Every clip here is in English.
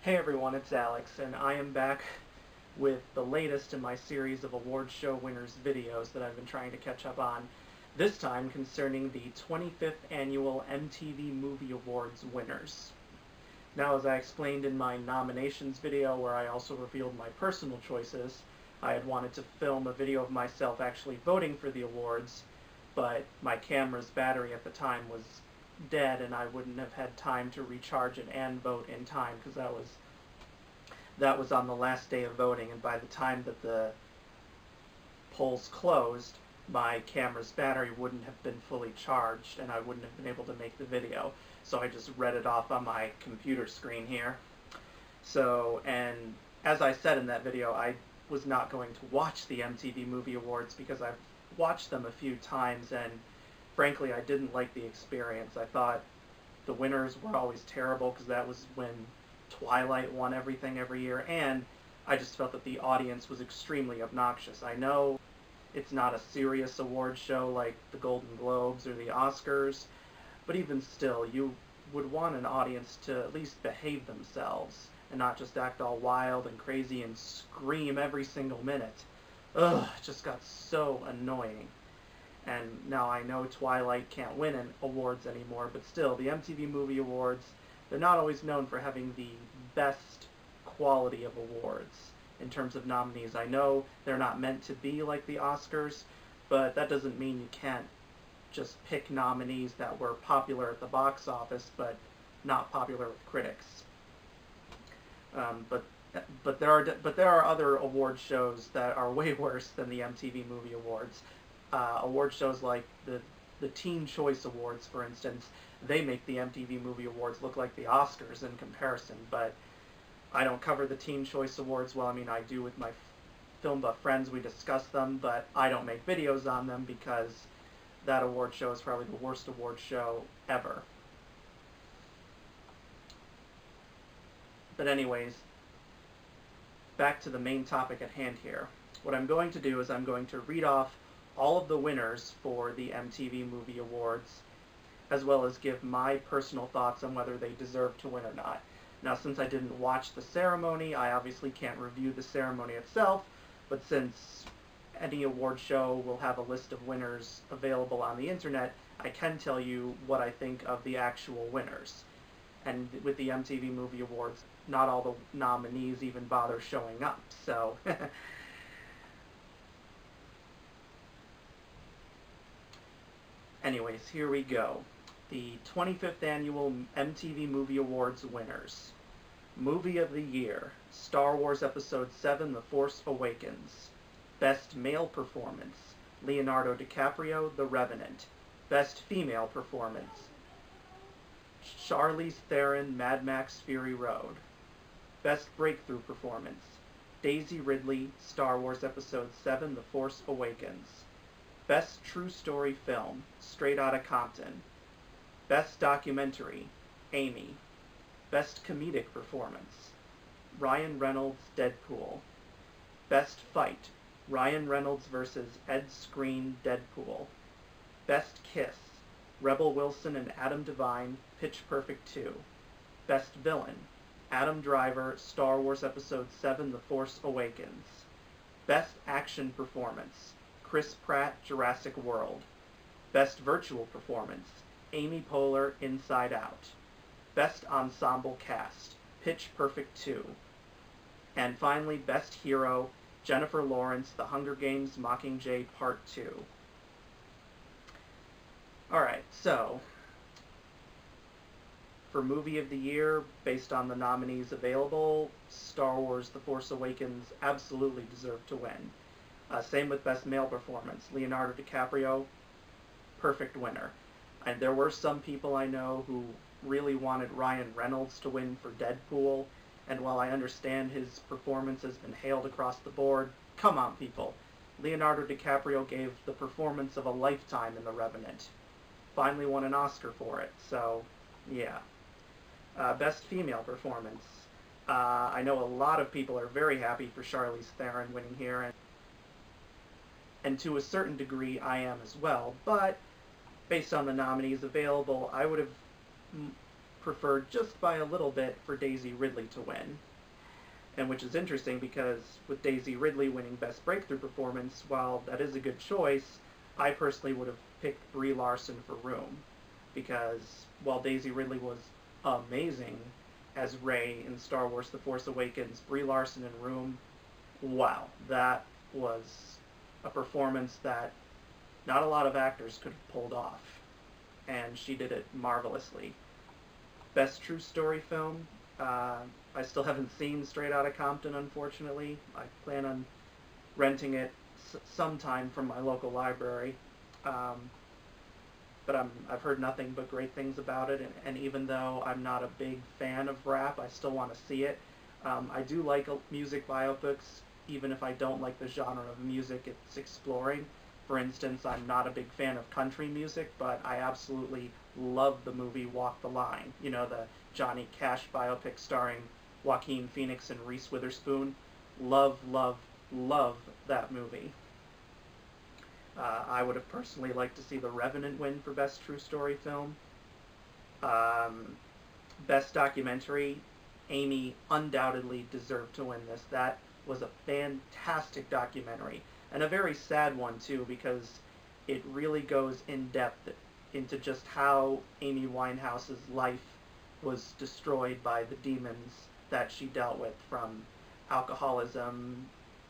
Hey everyone, it's Alex, and I am back with the latest in my series of award show winners videos that I've been trying to catch up on, this time concerning the 25th Annual MTV Movie Awards winners. Now, as I explained in my nominations video, where I also revealed my personal choices, I had wanted to film a video of myself actually voting for the awards, but my camera's battery at the time was dead and I wouldn't have had time to recharge it and vote in time, because that was on the last day of voting, and by the time that the polls closed, my camera's battery wouldn't have been fully charged and I wouldn't have been able to make the video. So I just read it off on my computer screen here. So, and as I said in that video, I was not going to watch the MTV Movie Awards because I've watched them a few times, and frankly I didn't like the experience. I thought the winners were always terrible because that was when Twilight won everything every year, and I just felt that the audience was extremely obnoxious. I know it's not a serious award show like the Golden Globes or the Oscars, but even still, you would want an audience to at least behave themselves and not just act all wild and crazy and scream every single minute. Ugh, it just got so annoying. And now I know Twilight can't win awards anymore, but still, the MTV Movie Awards, they're not always known for having the best quality of awards in terms of nominees. I know they're not meant to be like the Oscars, but that doesn't mean you can't just pick nominees that were popular at the box office but not popular with critics. But there are other award shows that are way worse than the MTV Movie Awards. Award shows like the Teen Choice Awards, for instance, they make the MTV Movie Awards look like the Oscars in comparison. But I don't cover the Teen Choice Awards. Well, I mean, I do with my film buff friends. We discuss them, but I don't make videos on them because that award show is probably the worst award show ever. But anyways, back to the main topic at hand here. What I'm going to do is I'm going to read off all of the winners for the MTV Movie Awards, as well as give my personal thoughts on whether they deserve to win or not. Now, since I didn't watch the ceremony, I obviously can't review the ceremony itself, but since any award show will have a list of winners available on the internet, I can tell you what I think of the actual winners. And with the MTV Movie Awards, not all the nominees even bother showing up, so anyways, here we go. The 25th Annual MTV Movie Awards winners. Movie of the Year, Star Wars Episode 7, The Force Awakens. Best Male Performance, Leonardo DiCaprio, The Revenant. Best Female Performance, Charlize Theron, Mad Max Fury Road. Best Breakthrough Performance, Daisy Ridley, Star Wars Episode 7, The Force Awakens. Best True Story Film, Straight Outta Compton. Best Documentary, Amy. Best Comedic Performance, Ryan Reynolds, Deadpool. Best Fight, Ryan Reynolds vs. Ed Skrein, Deadpool. Best Kiss, Rebel Wilson and Adam Devine, Pitch Perfect 2. Best Villain, Adam Driver, Star Wars Episode 7, The Force Awakens. Best Action Performance, Chris Pratt, Jurassic World. Best Virtual Performance, Amy Poehler, Inside Out. Best Ensemble Cast, Pitch Perfect 2. And finally, Best Hero, Jennifer Lawrence, The Hunger Games, Mockingjay Part 2. Alright, so for Movie of the Year, based on the nominees available, Star Wars The Force Awakens absolutely deserved to win. Same with Best Male Performance. Leonardo DiCaprio, perfect winner. And there were some people I know who really wanted Ryan Reynolds to win for Deadpool, and while I understand his performance has been hailed across the board, come on people. Leonardo DiCaprio gave the performance of a lifetime in The Revenant. Finally won an Oscar for it, so yeah. Best Female Performance. I know a lot of people are very happy for Charlize Theron winning here, and to a certain degree I am as well, but based on the nominees available, I would have preferred just by a little bit for Daisy Ridley to win. And which is interesting because with Daisy Ridley winning Best Breakthrough Performance, while that is a good choice, I personally would have picked Brie Larson for Room. Because while Daisy Ridley was amazing as Rey in Star Wars The Force Awakens, Brie Larson in Room, wow, that was a performance that not a lot of actors could have pulled off. And she did it marvelously. Best True Story Film, I still haven't seen Straight Outta Compton, unfortunately. I plan on renting it sometime from my local library. But I've heard nothing but great things about it, and even though I'm not a big fan of rap, I still want to see it. I do like music biopics, even if I don't like the genre of music it's exploring. For instance, I'm not a big fan of country music, but I absolutely love the movie Walk the Line. You know, the Johnny Cash biopic starring Joaquin Phoenix and Reese Witherspoon. Love, love, love that movie. I would have personally liked to see The Revenant win for Best True Story Film. Best Documentary, Amy undoubtedly deserved to win this. That was a fantastic documentary, and a very sad one too, because it really goes in depth into just how Amy Winehouse's life was destroyed by the demons that she dealt with, from alcoholism,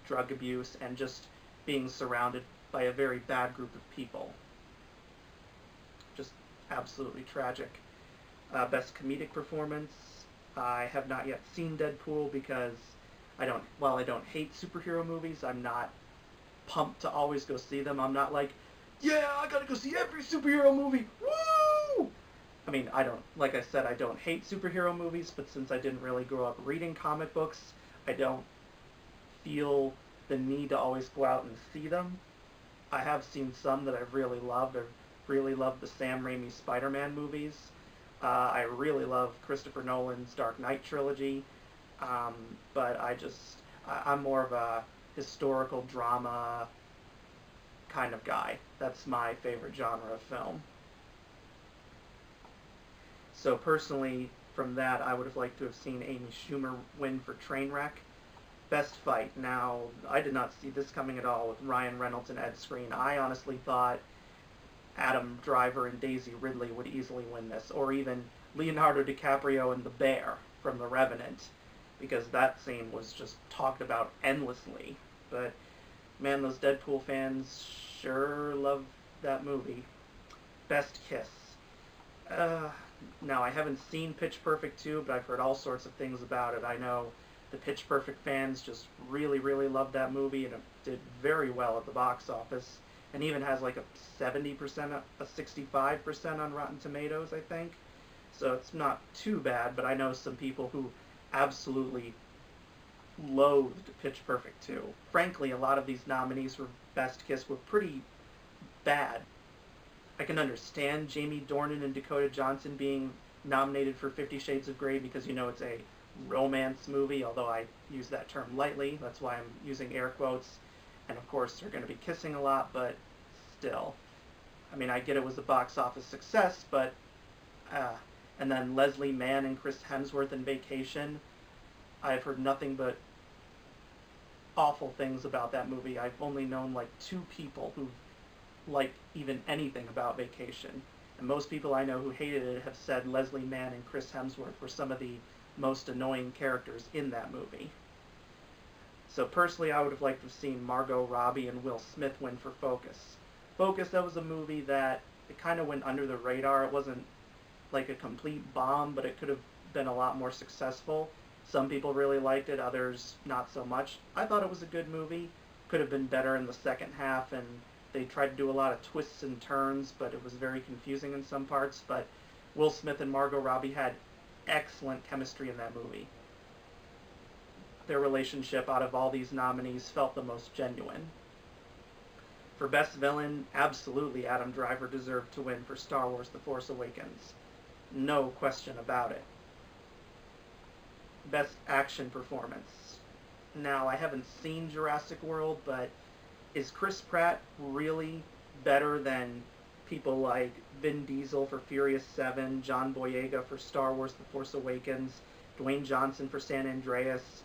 drug abuse, and just being surrounded by a very bad group of people. Just absolutely tragic. Best Comedic Performance, I have not yet seen Deadpool because while I don't hate superhero movies, I'm not pumped to always go see them. I'm not like, yeah, I gotta go see every superhero movie, woo! I mean, like I said, I don't hate superhero movies, but since I didn't really grow up reading comic books, I don't feel the need to always go out and see them. I have seen some that I've really loved. I've really loved the Sam Raimi Spider-Man movies. I really love Christopher Nolan's Dark Knight trilogy. But I'm more of a historical drama kind of guy. That's my favorite genre of film. So personally, from that, I would have liked to have seen Amy Schumer win for Trainwreck. Best Fight. Now, I did not see this coming at all with Ryan Reynolds and Ed Skrein. I honestly thought Adam Driver and Daisy Ridley would easily win this, or even Leonardo DiCaprio and the Bear from The Revenant, because that scene was just talked about endlessly. But man, those Deadpool fans sure love that movie. Best Kiss. Now, I haven't seen Pitch Perfect 2, but I've heard all sorts of things about it. I know the Pitch Perfect fans just really, really loved that movie, and it did very well at the box office, and even has like a 70%, a 65% on Rotten Tomatoes, I think. So it's not too bad, but I know some people who absolutely loathed Pitch Perfect 2. Frankly, a lot of these nominees for Best Kiss were pretty bad. I can understand Jamie Dornan and Dakota Johnson being nominated for 50 Shades of Grey because, you know, it's a romance movie, although I use that term lightly. That's why I'm using air quotes. And of course, they're going to be kissing a lot, but still. I mean, I get it was a box office success, but... and then Leslie Mann and Chris Hemsworth in Vacation. I've heard nothing but awful things about that movie. I've only known like 2 people who like even anything about Vacation. And most people I know who hated it have said Leslie Mann and Chris Hemsworth were some of the most annoying characters in that movie. So personally, I would have liked to have seen Margot Robbie and Will Smith win for Focus. Focus, that was a movie that it kind of went under the radar. It wasn't like a complete bomb, but it could have been a lot more successful. Some people really liked it, others not so much. I thought it was a good movie. Could have been better in the second half, and they tried to do a lot of twists and turns, but it was very confusing in some parts. But Will Smith and Margot Robbie had excellent chemistry in that movie. Their relationship out of all these nominees felt the most genuine. For Best Villain, absolutely Adam Driver deserved to win for Star Wars The Force Awakens. No question about it. Best Action Performance. Now, I haven't seen Jurassic World, but is Chris Pratt really better than people like Vin Diesel for Furious 7, John Boyega for Star Wars The Force Awakens, Dwayne Johnson for San Andreas,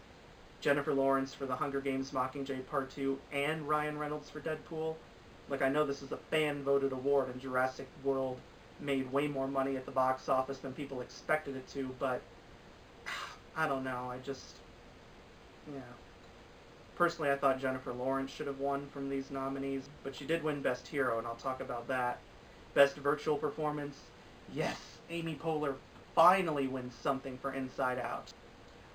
Jennifer Lawrence for The Hunger Games Mockingjay Part 2, and Ryan Reynolds for Deadpool. Like, I know this is a fan-voted award, and Jurassic World made way more money at the box office than people expected it to, but I don't know, yeah. Personally, I thought Jennifer Lawrence should have won from these nominees, but she did win Best Hero, and I'll talk about that. Best Virtual Performance, yes, Amy Poehler finally wins something for Inside Out.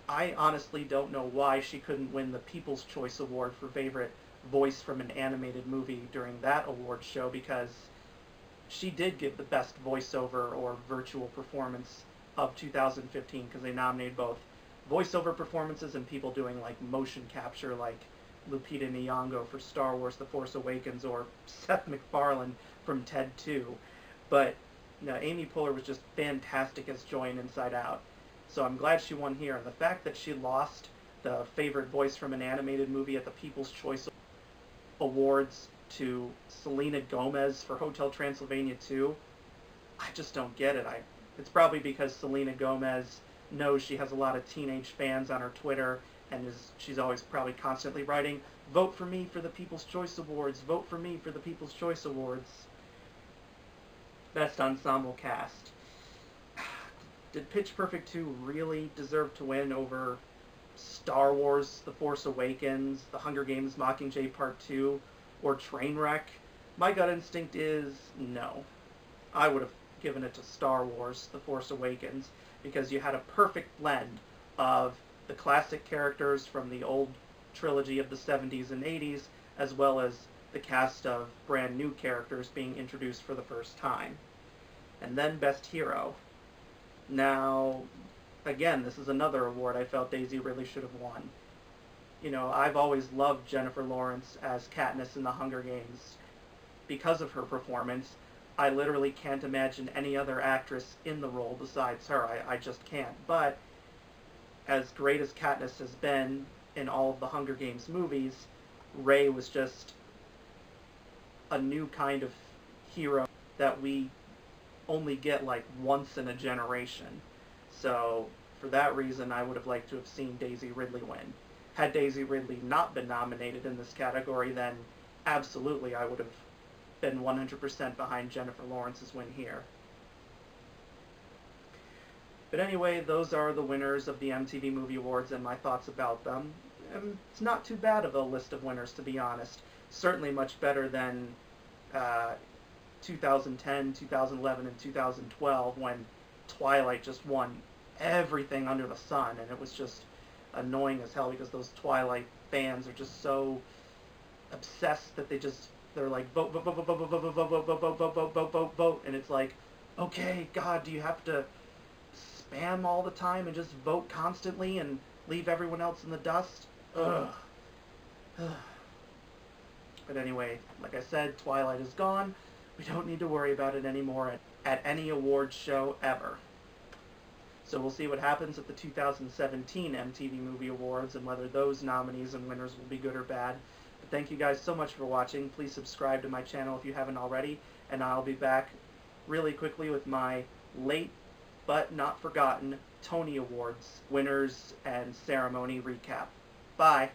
I honestly don't know why she couldn't win the People's Choice Award for Favorite Voice from an Animated Movie during that award show, because she did give the best voiceover or virtual performance of 2015, because they nominated both voiceover performances and people doing like motion capture, like Lupita Nyong'o for Star Wars The Force Awakens or Seth MacFarlane from Ted 2. But no, Amy Poehler was just fantastic as Joy in Inside Out. So I'm glad she won here. And the fact that she lost the favorite voice from an animated movie at the People's Choice Awards to Selena Gomez for Hotel Transylvania 2, I just don't get it. It's probably because Selena Gomez knows she has a lot of teenage fans on her Twitter, and she's always probably constantly writing, "Vote for me for the People's Choice Awards, vote for me for the People's Choice Awards." Best Ensemble Cast. Did Pitch Perfect 2 really deserve to win over Star Wars The Force Awakens, The Hunger Games Mockingjay Part 2, or Trainwreck? My gut instinct is no. I would have given it to Star Wars The Force Awakens, because you had a perfect blend of the classic characters from the old trilogy of the 70s and 80s, as well as the cast of brand new characters being introduced for the first time. And then Best Hero. Now, again, this is another award I felt Daisy Ridley should have won. You know, I've always loved Jennifer Lawrence as Katniss in The Hunger Games. Because of her performance, I literally can't imagine any other actress in the role besides her. I just can't. But as great as Katniss has been in all of the Hunger Games movies, Rey was just a new kind of hero that we only get like once in a generation. So for that reason, I would have liked to have seen Daisy Ridley win. Had Daisy Ridley not been nominated in this category, then absolutely I would have been 100% behind Jennifer Lawrence's win here. But anyway, those are the winners of the MTV Movie Awards and my thoughts about them. It's not too bad of a list of winners, to be honest. Certainly much better than 2010, 2011, and 2012, when Twilight just won everything under the sun, and it was just annoying as hell because those Twilight fans are just so obsessed that they're like, vote, vote, vote, vote, vote, vote, vote, vote, vote, vote, vote, vote, vote, vote, vote, and it's like, okay, God, do you have to spam all the time and just vote constantly and leave everyone else in the dust? Ugh. But anyway, like I said, Twilight is gone. We don't need to worry about it anymore at any awards show ever. So we'll see what happens at the 2017 MTV Movie Awards and whether those nominees and winners will be good or bad. But thank you guys so much for watching. Please subscribe to my channel if you haven't already, and I'll be back really quickly with my late but not forgotten Tony Awards winners and ceremony recap. Bye!